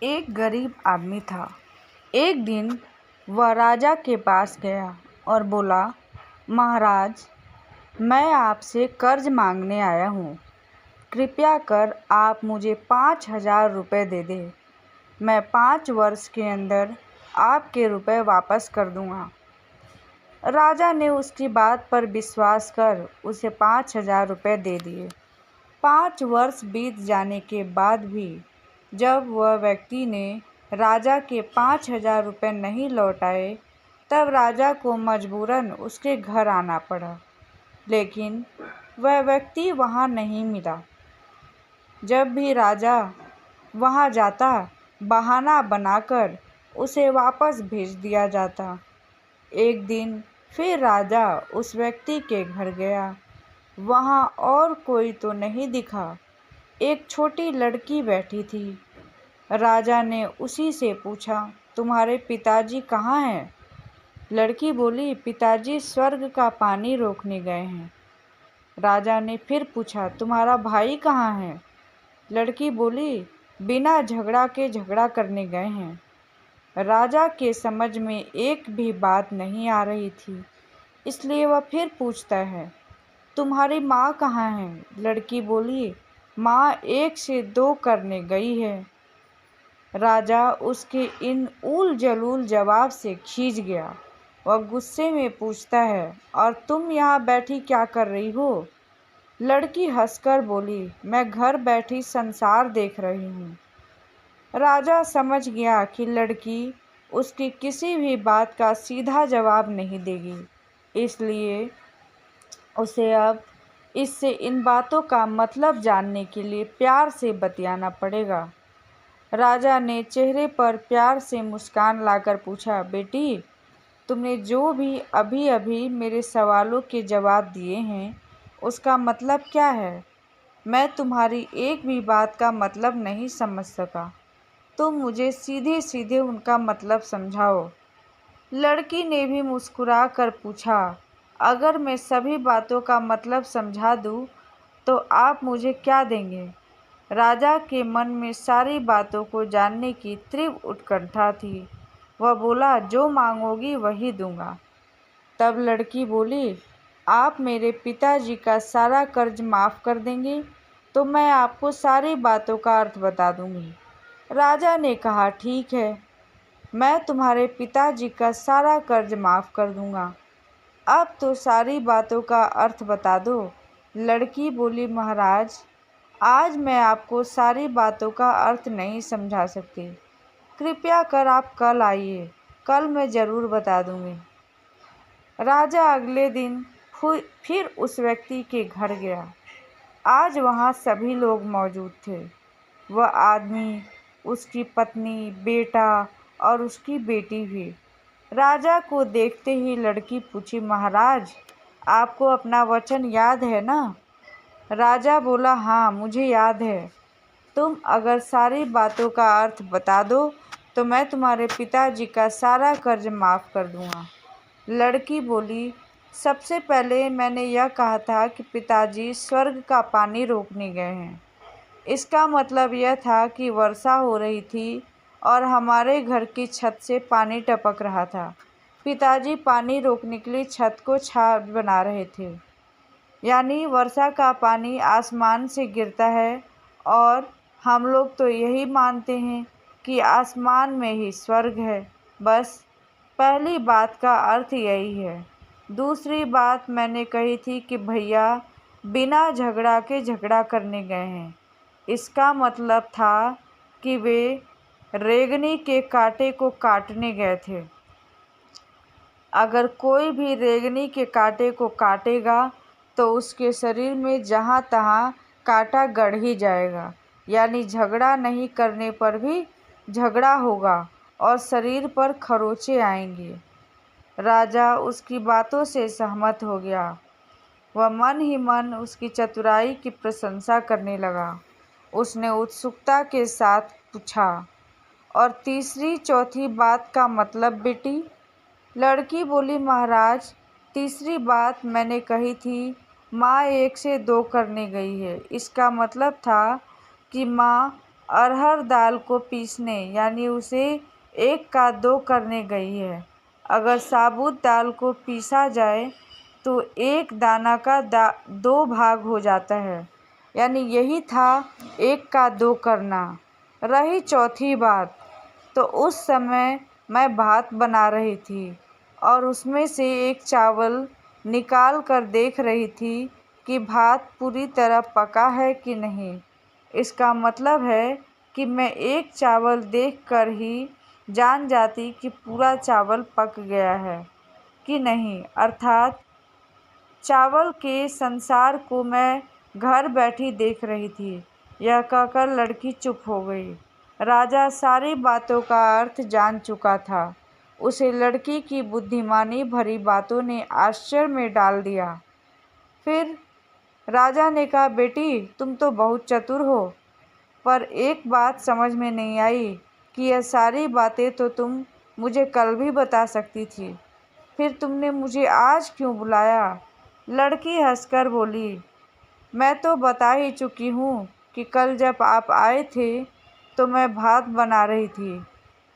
एक गरीब आदमी था। एक दिन वह राजा के पास गया और बोला, महाराज, मैं आपसे कर्ज मांगने आया हूँ। कृपया कर आप मुझे 5,000 रुपये दे दें। मैं 5 वर्ष के अंदर आपके रुपए वापस कर दूँगा। राजा ने उसकी बात पर विश्वास कर उसे 5,000 रुपये दे दिए। 5 वर्ष बीत जाने के बाद भी जब वह व्यक्ति ने राजा के 5,000 रुपये नहीं लौटाए, तब राजा को मजबूरन उसके घर आना पड़ा। लेकिन वह व्यक्ति वहाँ नहीं मिला। जब भी राजा वहाँ जाता, बहाना बनाकर उसे वापस भेज दिया जाता। एक दिन फिर राजा उस व्यक्ति के घर गया। वहाँ और कोई तो नहीं दिखा। एक छोटी लड़की बैठी थी। राजा ने उसी से पूछा, तुम्हारे पिताजी कहाँ हैं? लड़की बोली, पिताजी स्वर्ग का पानी रोकने गए हैं। राजा ने फिर पूछा, तुम्हारा भाई कहाँ है? लड़की बोली, बिना झगड़ा के झगड़ा करने गए हैं। राजा के समझ में एक भी बात नहीं आ रही थी, इसलिए वह फिर पूछता है, तुम्हारी माँ कहाँ है? लड़की बोली, माँ 1 से 2 करने गई है। राजा उसके इन ऊल जलूल जवाब से खींच गया। वह गुस्से में पूछता है, और तुम यहाँ बैठी क्या कर रही हो? लड़की हंसकर बोली, मैं घर बैठी संसार देख रही हूँ। राजा समझ गया कि लड़की उसकी किसी भी बात का सीधा जवाब नहीं देगी, इसलिए उसे अब इससे इन बातों का मतलब जानने के लिए प्यार से बतियाना पड़ेगा। राजा ने चेहरे पर प्यार से मुस्कान लाकर पूछा, बेटी, तुमने जो भी अभी अभी मेरे सवालों के जवाब दिए हैं, उसका मतलब क्या है? मैं तुम्हारी एक भी बात का मतलब नहीं समझ सका। तुम मुझे सीधे सीधे उनका मतलब समझाओ। लड़की ने भी मुस्कुरा कर पूछा, अगर मैं सभी बातों का मतलब समझा दूँ तो आप मुझे क्या देंगे? राजा के मन में सारी बातों को जानने की तीव्र उत्कंठा थी। वह बोला, जो मांगोगी वही दूंगा। तब लड़की बोली, आप मेरे पिताजी का सारा कर्ज माफ़ कर देंगे तो मैं आपको सारी बातों का अर्थ बता दूंगी। राजा ने कहा, ठीक है, मैं तुम्हारे पिताजी का सारा कर्ज माफ़ कर दूंगा। अब तो सारी बातों का अर्थ बता दो। लड़की बोली, महाराज, आज मैं आपको सारी बातों का अर्थ नहीं समझा सकती। कृपया कर आप कल आइए, कल मैं ज़रूर बता दूंगी। राजा अगले दिन फिर उस व्यक्ति के घर गया। आज वहाँ सभी लोग मौजूद थे। वह आदमी, उसकी पत्नी, बेटा और उसकी बेटी भी। राजा को देखते ही लड़की पूछी, महाराज, आपको अपना वचन याद है ना? राजा बोला, हाँ, मुझे याद है। तुम अगर सारी बातों का अर्थ बता दो तो मैं तुम्हारे पिताजी का सारा कर्ज माफ़ कर दूंगा। लड़की बोली, सबसे पहले मैंने यह कहा था कि पिताजी स्वर्ग का पानी रोकने गए हैं। इसका मतलब यह था कि वर्षा हो रही थी और हमारे घर की छत से पानी टपक रहा था। पिताजी पानी रोकने के लिए छत को छत बना रहे थे। यानी वर्षा का पानी आसमान से गिरता है और हम लोग तो यही मानते हैं कि आसमान में ही स्वर्ग है। बस पहली बात का अर्थ यही है। दूसरी बात मैंने कही थी कि भैया बिना झगड़ा के झगड़ा करने गए हैं। इसका मतलब था कि वे रेंगनी के कांटे को काटने गए थे। अगर कोई भी रेंगनी के कांटे को काटेगा तो उसके शरीर में जहाँ तहाँ कांटा गड़ ही जाएगा। यानी झगड़ा नहीं करने पर भी झगड़ा होगा और शरीर पर खरोंचे आएंगे। राजा उसकी बातों से सहमत हो गया। वह मन ही मन उसकी चतुराई की प्रशंसा करने लगा। उसने उत्सुकता के साथ पूछा, और तीसरी चौथी बात का मतलब बेटी? लड़की बोली, महाराज, तीसरी बात मैंने कही थी, माँ 1 से 2 करने गई है। इसका मतलब था कि माँ अरहर दाल को पीसने यानी उसे 1 का 2 करने गई है। अगर साबुत दाल को पीसा जाए तो 1 दाना का 2 भाग हो जाता है, यानी यही था 1 का 2 करना। रही चौथी बात, तो उस समय मैं भात बना रही थी और उसमें से एक चावल निकाल कर देख रही थी कि भात पूरी तरह पका है कि नहीं। इसका मतलब है कि मैं एक चावल देखकर ही जान जाती कि पूरा चावल पक गया है कि नहीं, अर्थात चावल के संसार को मैं घर बैठी देख रही थी। यह कहकर लड़की चुप हो गई। राजा सारी बातों का अर्थ जान चुका था। उसे लड़की की बुद्धिमानी भरी बातों ने आश्चर्य में डाल दिया। फिर राजा ने कहा, बेटी तुम तो बहुत चतुर हो, पर एक बात समझ में नहीं आई कि यह सारी बातें तो तुम मुझे कल भी बता सकती थी, फिर तुमने मुझे आज क्यों बुलाया? लड़की हंसकर बोली, मैं तो बता ही चुकी हूँ कि कल जब आप आए थे तो मैं भात बना रही थी।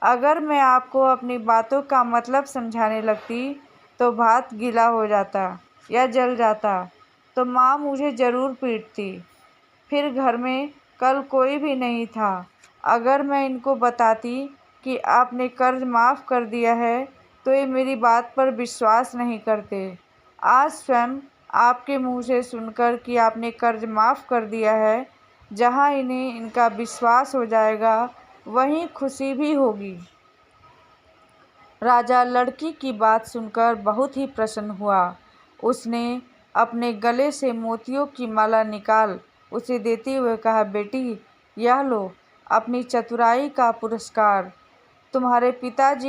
अगर मैं आपको अपनी बातों का मतलब समझाने लगती तो भात गीला हो जाता या जल जाता, तो माँ मुझे ज़रूर पीटती। फिर घर में कल कोई भी नहीं था। अगर मैं इनको बताती कि आपने कर्ज माफ़ कर दिया है तो ये मेरी बात पर विश्वास नहीं करते। आज स्वयं आपके मुंह से सुनकर कि आपने कर्ज माफ़ कर दिया है, जहाँ इन्हें इनका विश्वास हो जाएगा वहीं खुशी भी होगी। राजा लड़की की बात सुनकर बहुत ही प्रसन्न हुआ। उसने अपने गले से मोतियों की माला निकाल उसे देते हुए कहा, बेटी यह लो अपनी चतुराई का पुरस्कार। तुम्हारे पिताजी